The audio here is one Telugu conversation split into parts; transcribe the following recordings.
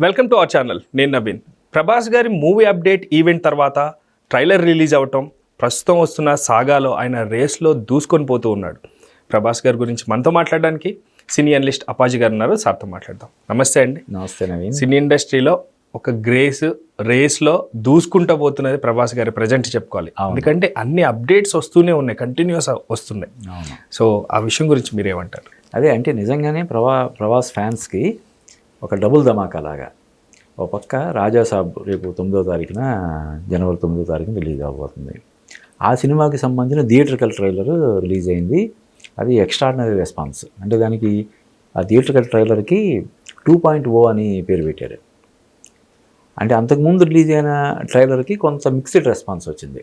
Welcome to our channel. నేను నవీన్. ప్రభాస్ గారి మూవీ అప్డేట్ ఈవెంట్ తర్వాత ట్రైలర్ రిలీజ్ అవటం, ప్రస్తుతం వస్తున్న సాగాలో ఆయన రేస్లో దూసుకొని పోతూ ఉన్నాడు. ప్రభాస్ గారి గురించి మనతో మాట్లాడడానికి సినీ అనలిస్ట్ అప్పాజీ గారు ఉన్నారు. సార్తో మాట్లాడదాం. నమస్తే అండి. నమస్తే నవీన్. సినీ ఇండస్ట్రీలో ఒక రేస్లో దూసుకుంటూ పోతున్నది ప్రభాస్ గారి ప్రజెంట్ చెప్పుకోవాలి. ఎందుకంటే అన్ని అప్డేట్స్ వస్తూనే ఉన్నాయి, కంటిన్యూస్ వస్తున్నాయి. సో ఆ విషయం గురించి మీరేమంటారు? అదే అంటే నిజంగానే ప్రభాస్ ఫ్యాన్స్కి ఒక డబుల్ ధమాకా లాగా. ఒక పక్క రాజాసాబ్ రేపు 9వ తారీఖున జనవరి 9వ తారీఖున రిలీజ్ అవబోతుంది. ఆ సినిమాకి సంబంధించిన థియేట్రికల్ ట్రైలర్ రిలీజ్ అయింది. అది ఎక్స్ట్రాడినరీ రెస్పాన్స్. అంటే దానికి ఆ థియేట్రికల్ ట్రైలర్కి 2.0 అని పేరు పెట్టారు. అంటే అంతకుముందు రిలీజ్ అయిన ట్రైలర్కి కొంత మిక్స్డ్ రెస్పాన్స్ వచ్చింది.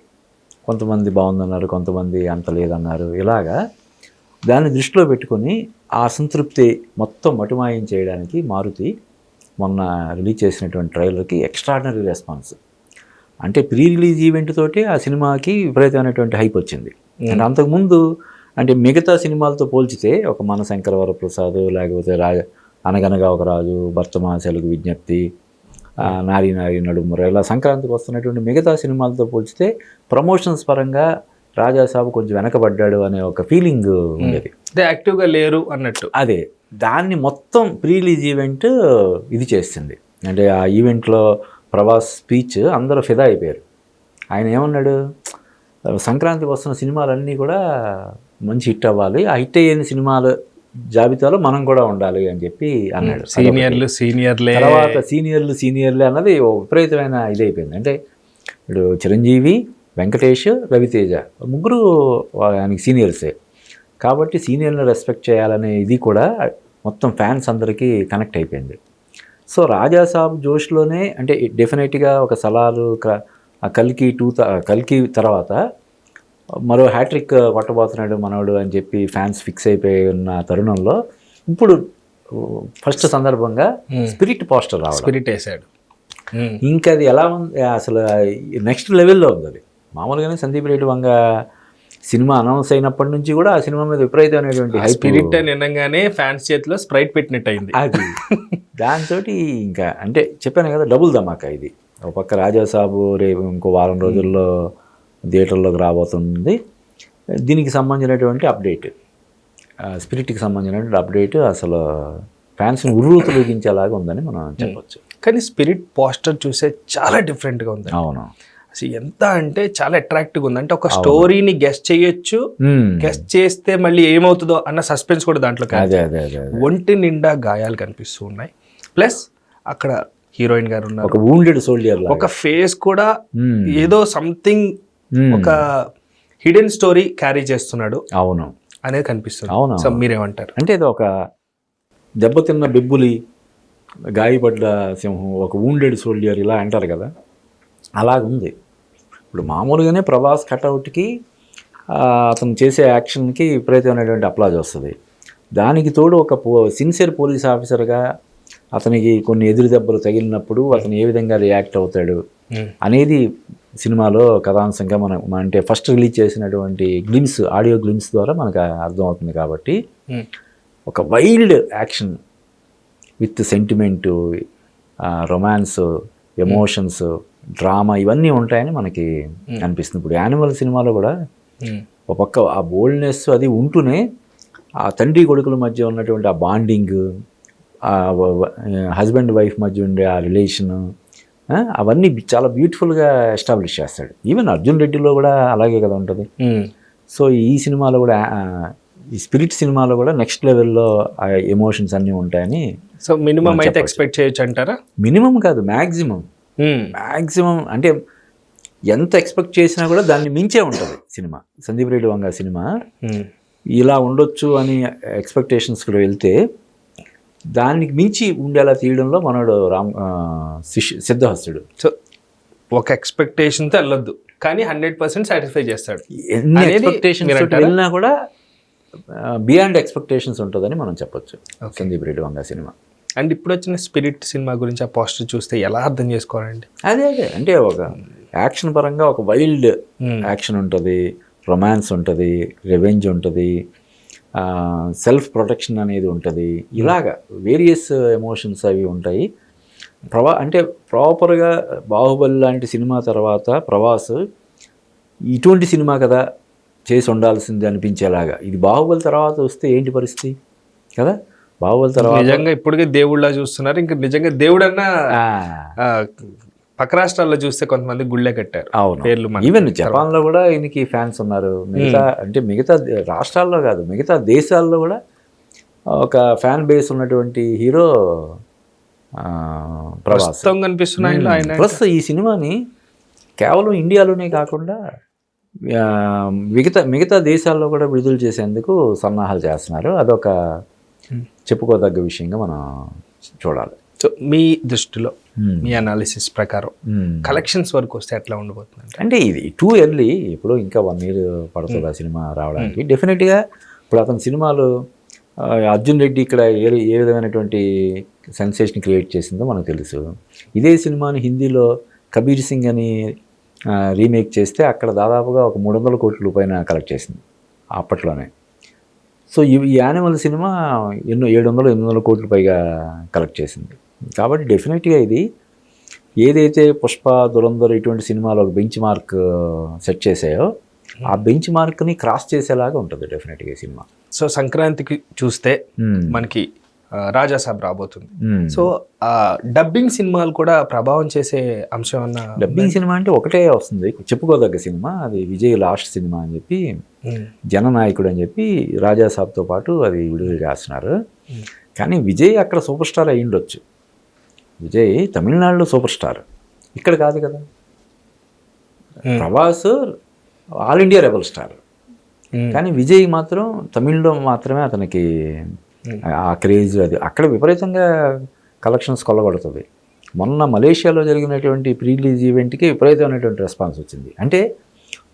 కొంతమంది బాగుందన్నారు, కొంతమంది అంత లేదన్నారు. ఇలాగా దాన్ని దృష్టిలో పెట్టుకొని ఆ అసంతృప్తి మొత్తం మటుమాయం చేయడానికి మారుతి మొన్న రిలీజ్ చేసినటువంటి ట్రైలర్కి ఎక్స్ట్రాడినరీ రెస్పాన్స్. అంటే ప్రీ రిలీజ్ ఈవెంట్ తోటి ఆ సినిమాకి విపరీతమైనటువంటి హైప్ వచ్చింది. అంటే అంతకుముందు అంటే మిగతా సినిమాలతో పోల్చితే ఒక మన శంకర వరప్రసాద్, లేకపోతే అనగనగా ఒక రాజు, భర్తమాసలకు విజ్ఞప్తి, నారీ నారీ నడుముర, ఇలా సంక్రాంతికి వస్తున్నటువంటి మిగతా సినిమాలతో పోల్చితే ప్రమోషన్స్ పరంగా రాజాసాబు కొంచెం వెనకబడ్డాడు అనే ఒక ఫీలింగ్ ఉండేది. యాక్టివ్గా లేరు అన్నట్టు. అదే దాన్ని మొత్తం ప్రీ రిలీజ్ ఈవెంట్ ఇది చేస్తుంది. అంటే ఆ ఈవెంట్లో ప్రభాస్ స్పీచ్ అందరూ ఫిదా అయిపోయారు. ఆయన ఏమన్నాడు, సంక్రాంతికి వస్తున్న సినిమాలన్నీ కూడా మంచి హిట్ అవ్వాలి, ఆ హిట్ అయ్యే సినిమాల జాబితాలో మనం కూడా ఉండాలి అని చెప్పి అన్నాడు. సీనియర్లే తర్వాత సీనియర్లే అన్నది విపరీతమైన ఇదైపోయింది. అంటే ఇప్పుడు చిరంజీవి, వెంకటేష్, రవితేజ ముగ్గురు ఆయనకి సీనియర్సే. కాబట్టి సీనియర్ని రెస్పెక్ట్ చేయాలనే ఇది కూడా మొత్తం ఫ్యాన్స్ అందరికీ కనెక్ట్ అయిపోయింది. సో రాజాసాబ్ జోష్లోనే అంటే డెఫినెట్గా ఒక సలారు, కల్కి తర్వాత మరో హ్యాట్రిక్ కొట్టబోతున్నాడు మనోడు అని చెప్పి ఫ్యాన్స్ ఫిక్స్ అయిపోయి ఉన్న తరుణంలో ఇప్పుడు ఫస్ట్ సందర్భంగా స్పిరిట్ పోస్టర్ రావడం, స్పిరిట్ వేసాడు. ఇంకా అది ఎలా ఉంది, అసలు నెక్స్ట్ లెవెల్లో ఉంది. అది మామూలుగానే సందీప్ రెడ్డి వంగ సినిమా అనౌన్స్ అయినప్పటి నుంచి కూడా ఆ సినిమా మీద విపరీతమైనటువంటి స్పిరిట్ అని వినగానే ఫ్యాన్స్ చేతిలో స్ప్రైట్ పెట్టినట్టు అయింది. అది దాంతో ఇంకా అంటే చెప్పాను కదా, డబుల్ ధమాకా ఇది. ఒక పక్క రాజాసాబు రేపు ఇంకో వారం రోజుల్లో థియేటర్లోకి రాబోతుంది. దీనికి సంబంధించినటువంటి అప్డేట్, స్పిరిట్కి సంబంధించినటువంటి అప్డేట్ అసలు ఫ్యాన్స్ని ఉర్రూతలూగించేలాగా ఉందని మనం చెప్పొచ్చు. కానీ స్పిరిట్ పోస్టర్ చూసే చాలా డిఫరెంట్గా ఉంది. అవును, అసలు ఎంత అంటే చాలా అట్రాక్టివ్గా ఉంది. అంటే ఒక స్టోరీని గెస్ట్ చేయొచ్చు, గెస్ట్ చేస్తే మళ్ళీ ఏమవుతుందో అన్న సస్పెన్స్ కూడా దాంట్లో. ఒంటి నిండా గాయాలు కనిపిస్తూ ఉన్నాయి. ప్లస్ అక్కడ హీరోయిన్ గారు ఉన్నారు, ఒక వూండెడ్ సోల్జర్, ఒక ఫేస్ కూడా ఏదో సంథింగ్, ఒక హిడెన్ స్టోరీ క్యారీ చేస్తున్నాడు. అవును అనేది కనిపిస్తుంది. అవును. సో మీరేమంటారు? అంటే ఇది ఒక దెబ్బతిన్న బెబ్బులి, గాయపడ్డ సింహం, ఒక వూండెడ్ సోల్జర్ ఇలా అంటారు కదా, అలాగుంది. ఇప్పుడు మామూలుగానే ప్రభాస్ కటౌట్కి అతను చేసే యాక్షన్కి విపరీతమైనటువంటి అప్లాజ్ వస్తుంది. దానికి తోడు ఒక సిన్సియర్ పోలీస్ ఆఫీసర్గా అతనికి కొన్ని ఎదురు దెబ్బలు తగిలినప్పుడు అతను ఏ విధంగా రియాక్ట్ అవుతాడు అనేది సినిమాలో కథాంశంగా మనం అంటే ఫస్ట్ రిలీజ్ చేసినటువంటి గ్లిమ్స్, ఆడియో గ్లిమ్స్ ద్వారా మనకు అర్థమవుతుంది. కాబట్టి ఒక wild action with sentiment, romance, emotions, drama ఇవన్నీ ఉంటాయని మనకి అనిపిస్తుంది. ఇప్పుడు యానిమల్ సినిమాలో కూడా ఒక పక్క ఆ బోల్డ్నెస్ అది ఉంటూనే ఆ తండ్రి కొడుకుల మధ్య ఉన్నటువంటి ఆ బాండింగ్, హస్బెండ్ వైఫ్ మధ్య ఉండే ఆ రిలేషన్, అవన్నీ చాలా బ్యూటిఫుల్గా ఎస్టాబ్లిష్ చేస్తాడు. ఈవెన్ అర్జున్ రెడ్డిలో కూడా అలాగే కదా ఉంటుంది. సో ఈ సినిమాలో కూడా, ఈ స్పిరిట్ సినిమాలో కూడా నెక్స్ట్ లెవెల్లో ఆ ఎమోషన్స్ అన్నీ ఉంటాయని. సో మినిమం అయితే ఎక్స్పెక్ట్ చేయొచ్చు అంటారా? మినిమం కాదు, మ్యాక్సిమం అంటే ఎంత ఎక్స్పెక్ట్ చేసినా కూడా దాన్ని మించే ఉంటుంది సినిమా. సందీప్ రెడ్డి వంగ సినిమా ఇలా ఉండొచ్చు అని ఎక్స్పెక్టేషన్స్ కూడా వెళ్తే దానికి మించి ఉండేలా తీయడంలో మనోడు సిద్ధహస్తుడు. సో ఒక ఎక్స్పెక్టేషన్తో వెళ్ళొద్దు, కానీ 100% సాటిస్ఫై చేస్తాడు. ఎన్ని ఎక్స్పెక్టేషన్స్ వెళ్ళినా కూడా బియాండ్ ఎక్స్పెక్టేషన్స్ ఉంటుందని మనం చెప్పొచ్చు సందీప్ రెడ్డి వంగ సినిమా. అండ్ ఇప్పుడు వచ్చిన స్పిరిట్ సినిమా గురించి ఆ పోస్టర్ చూస్తే ఎలా అర్థం చేసుకోవాలండి? అదే అంటే ఒక యాక్షన్ పరంగా ఒక వైల్డ్ యాక్షన్ ఉంటుంది, రొమాన్స్ ఉంటుంది, రెవెంజ్ ఉంటుంది, సెల్ఫ్ ప్రొటెక్షన్ అనేది ఉంటుంది. ఇలాగా వేరియస్ ఎమోషన్స్ అవి ఉంటాయి. అంటే ప్రాపర్గా బాహుబలి లాంటి సినిమా తర్వాత ప్రభాస్ ఇటువంటి సినిమా కదా చేసి ఉండాల్సింది అనిపించేలాగా, ఇది బాహుబలి తర్వాత వస్తే ఏంటి పరిస్థితి కదా. బాహుబలి తర్వాత నిజంగా ఇప్పటికే దేవుళ్ళ చూస్తున్నారు. ఇంకా నిజంగా దేవుడన్నా ఆ, పక్క రాష్ట్రాల్లో చూస్తే కొంతమంది గుళ్ళే కట్టారు. అవును, పేర్లు ఈవెన్ జపాన్లో కూడా ఈయనకి ఫ్యాన్స్ ఉన్నారు. మిగతా రాష్ట్రాల్లో కాదు, మిగతా దేశాల్లో కూడా ఒక ఫ్యాన్ బేస్ ఉన్నటువంటి హీరో ప్రభాస్ కనిపిస్తున్నాయి ఆయన. ప్లస్ ఈ సినిమాని కేవలం ఇండియాలోనే కాకుండా మిగతా దేశాల్లో కూడా విడుదల చేసేందుకు సన్నాహాలు చేస్తున్నారు. అదొక చెప్పుకోదగ్గ విషయంగా మనం చూడాలి. సో మీ దృష్టిలో మీ అనాలిసిస్ ప్రకారం కలెక్షన్స్ వరకు వస్తే ఎట్లా ఉండబోతుంది? అంటే ఇది టూ ఎర్లీ, ఇప్పుడు ఇంకా 1 year పడుతుంది ఆ సినిమా రావడానికి. డెఫినెట్గా ఇప్పుడు అతని సినిమాలు అర్జున్ రెడ్డి ఇక్కడ ఏ విధమైనటువంటి సెన్సేషన్ క్రియేట్ చేసిందో మనకు తెలుసు. ఇదే సినిమాని హిందీలో కబీర్ సింగ్ అని రీమేక్ చేస్తే అక్కడ దాదాపుగా ఒక 300 కోట్ల రూపాయలు కలెక్ట్ చేసింది అప్పట్లోనే. సో ఈ యానిమల్ సినిమా 700-800 కోట్ల పైగా కలెక్ట్ చేసింది. కాబట్టి డెఫినెట్గా ఇది ఏదైతే పుష్ప, దురంధర్ ఇటువంటి సినిమాలు ఒక బెంచ్ మార్క్ సెట్ చేసాయో ఆ బెంచ్ మార్క్ని క్రాస్ చేసేలాగా ఉంటుంది డెఫినెట్గా ఈ సినిమా. సో సంక్రాంతికి చూస్తే మనకి రాజాసాబ్ రాబోతుంది. సో డబ్బింగ్ సినిమాలు కూడా ప్రభావం చేసే అంశం అన్న. డబ్బింగ్ సినిమా అంటే ఒకటే వస్తుంది చెప్పుకోదగ్గ సినిమా, అది విజయ్ లాస్ట్ సినిమా అని చెప్పి, జననాయకుడు అని చెప్పి రాజాసాబ్తో పాటు అది విడుదల చేస్తున్నారు. కానీ విజయ్ అక్కడ సూపర్ స్టార్ అయి ఉండొచ్చు. విజయ్ తమిళనాడులో సూపర్ స్టార్, ఇక్కడ కాదు కదా. Prabhas all India rebel star, కానీ విజయ్ మాత్రం తమిళ్లో మాత్రమే అతనికి ఆ క్రేజ్, అది అక్కడ విపరీతంగా కలెక్షన్స్ కొల్లగొడుతుంది. మొన్న మలేషియాలో జరిగినటువంటి ప్రీ రిలీజ్ ఈవెంట్కి విపరీతమైనటువంటి రెస్పాన్స్ వచ్చింది. అంటే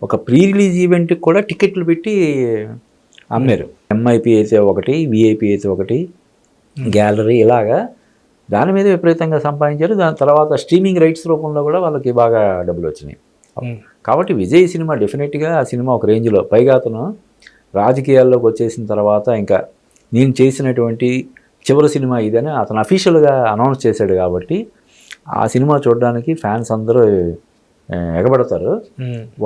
ఒక ప్రీ రిలీజ్ ఈవెంట్కి కూడా టికెట్లు పెట్టి అమ్మారు. ఎంఐపి అయితే ఒకటి, విఐపి అయితే ఒకటి, గ్యాలరీ, ఇలాగా దాని మీద విపరీతంగా సంపాదించారు. దాని తర్వాత స్ట్రీమింగ్ రైట్స్ రూపంలో కూడా వాళ్ళకి బాగా డబ్బులు వచ్చినాయి. కాబట్టి విజయ్ సినిమా డెఫినెట్గా ఆ సినిమా ఒక రేంజ్లో, పైగా అతను రాజకీయాల్లోకి వచ్చేసిన తర్వాత ఇంకా నేను చేసినటువంటి చివరి సినిమా ఇదని అతను అఫీషియల్గా అనౌన్స్ చేశాడు. కాబట్టి ఆ సినిమా చూడడానికి ఫ్యాన్స్ అందరూ ఎగబడతారు.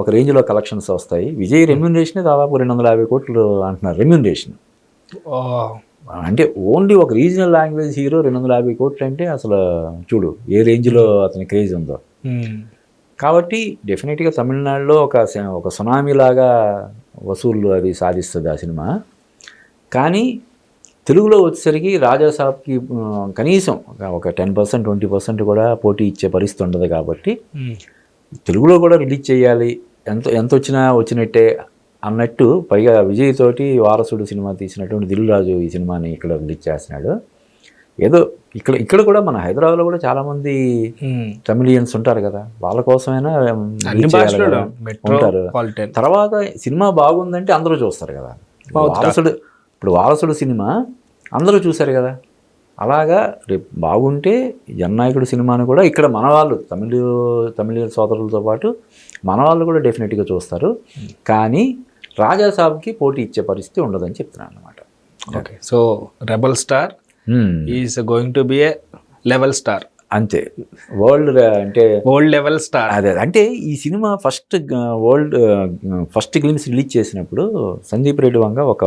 ఒక రేంజ్లో కలెక్షన్స్ వస్తాయి. విజయ్ రెమ్యూనరేషనే దాదాపు 250 కోట్లు అంటున్నారు రెమ్యూనరేషన్. అంటే ఓన్లీ ఒక రీజనల్ లాంగ్వేజ్ హీరో 250 కోట్లు అంటే అసలు చూడు ఏ రేంజ్లో అతని క్రేజ్ ఉందో. కాబట్టి డెఫినెట్గా తమిళనాడులో ఒక సునామీ లాగా వసూళ్ళు అది సాధిస్తుంది ఆ సినిమా. కానీ తెలుగులో వచ్చేసరికి రాజాసాబ్కి కనీసం ఒక 10%, 20% కూడా పోటీ ఇచ్చే పరిస్థితి ఉండదు. కాబట్టి తెలుగులో కూడా రిలీజ్ చేయాలి, ఎంత వచ్చినా వచ్చినట్టే అన్నట్టు. పైగా విజయ్ తోటి వారసుడు సినిమా తీసినటువంటి దిల్ రాజు ఈ సినిమాని ఇక్కడ రిలీజ్ చేస్తున్నాడు. ఏదో ఇక్కడ కూడా మన హైదరాబాద్లో కూడా చాలామంది తమిళియన్స్ ఉంటారు కదా, వాళ్ళ కోసమైనా ఉంటారు. తర్వాత సినిమా బాగుందంటే అందరూ చూస్తారు కదా. వారసుడు సినిమా అందరూ చూశారు కదా. అలాగా రేపు బాగుంటే జననాయకుడు సినిమాని కూడా ఇక్కడ మన వాళ్ళు తమిళ సోదరులతో పాటు మన వాళ్ళు కూడా డెఫినెట్గా చూస్తారు. కానీ రాజాసాబ్కి పోటీ ఇచ్చే పరిస్థితి ఉండదని చెప్తున్నాను అనమాట. Okay, so rebel star is going to be A level star, అంతే. World level star. అదే అంటే ఈ సినిమా ఫస్ట్ గ్లిమ్స్ రిలీజ్ చేసినప్పుడు సందీప్ రెడ్డి వంగ ఒక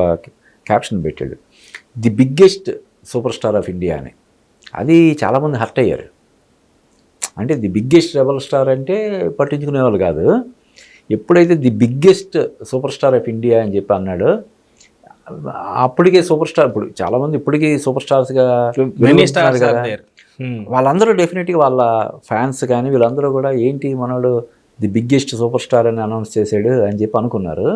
క్యాప్షన్ పెట్టాడు, the biggest super star of India అని. అది చాలామంది హర్ట్ అయ్యారు. అంటే ది బిగ్గెస్ట్ రెబల్ స్టార్ అంటే పట్టించుకునే వాళ్ళు కాదు. ఎప్పుడైతే the biggest super star of India అని చెప్పి అన్నాడో అప్పటికే సూపర్ స్టార్, ఇప్పుడు చాలామంది ఇప్పటికీ సూపర్ స్టార్స్గా కదా, వాళ్ళందరూ డెఫినెట్గా వాళ్ళ ఫ్యాన్స్ కానీ వీళ్ళందరూ కూడా ఏంటి మనోడు ది బిగ్గెస్ట్ సూపర్ స్టార్ అని అనౌన్స్ చేశాడు అని చెప్పి అనుకున్నారు.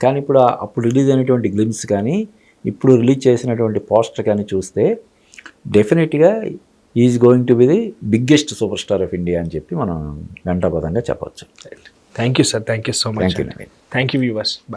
కానీ ఇప్పుడు అప్పుడు రిలీజ్ అయినటువంటి గ్లిమ్స్ కానీ ఇప్పుడు రిలీజ్ చేసినటువంటి పోస్టర్ కానీ చూస్తే డెఫినెట్గా is going to be the biggest super star of India అని చెప్పి మనం గంటాపదంగా చెప్పవచ్చు. Thank you sir, thank you so much. Thank you. Thank you viewers. Bye.